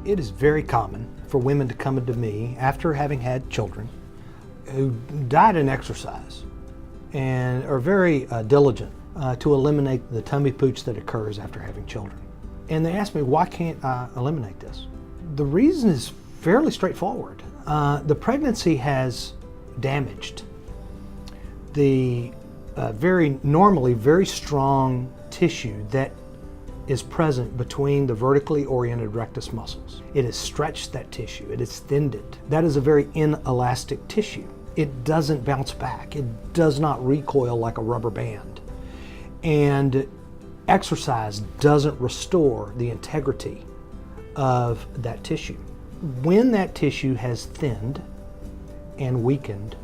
It is very common for women to come to me after having had children who diet and exercise and are very diligent to eliminate the tummy pooch that occurs after having children. And they ask me, why can't I eliminate this? The reason is fairly straightforward. The pregnancy has damaged the normally very strong tissue that is present between the vertically oriented rectus muscles. It has stretched that tissue, it has thinned it. That is a very inelastic tissue. It doesn't bounce back, it does not recoil like a rubber band. And exercise doesn't restore the integrity of that tissue. When that tissue has thinned and weakened,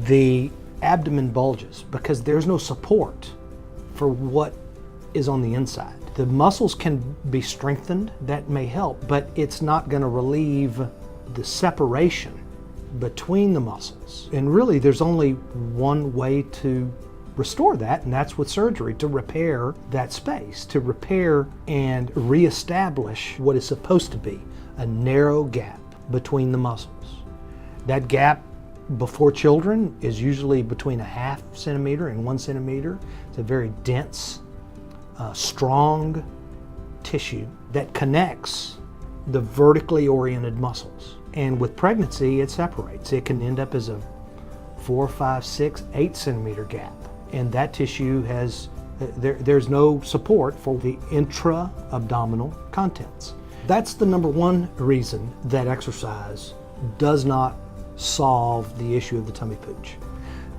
the abdomen bulges because there's no support for what is on the inside. The muscles can be strengthened, that may help, but it's not going to relieve the separation between the muscles. And really there's only one way to restore that, and that's with surgery, to repair that space, to repair and reestablish what is supposed to be a narrow gap between the muscles. That gap before children is usually between 1/2 centimeter and 1 centimeter. It's a very dense, strong tissue that connects the vertically oriented muscles. And with pregnancy, it separates. It can end up as a 4, 5, 6, 8 centimeter gap. And that tissue has, there's no support for the intra-abdominal contents. That's the number one reason that exercise does not solve the issue of the tummy pooch.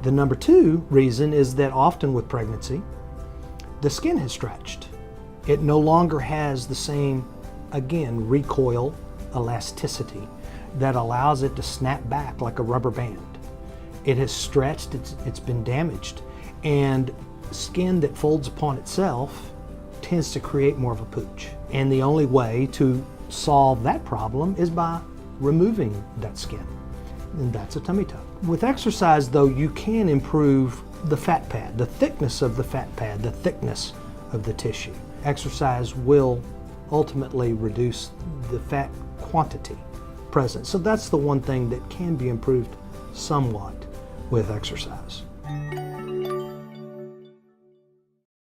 The number two reason is that often with pregnancy, the skin has stretched. It no longer has the same, again, recoil elasticity that allows it to snap back like a rubber band. It has stretched, it's been damaged, and skin that folds upon itself tends to create more of a pooch. And the only way to solve that problem is by removing that skin, and that's a tummy tuck. With exercise though, you can improve the fat pad, the thickness of the fat pad, the thickness of the tissue. Exercise will ultimately reduce the fat quantity present. So that's the one thing that can be improved somewhat with exercise.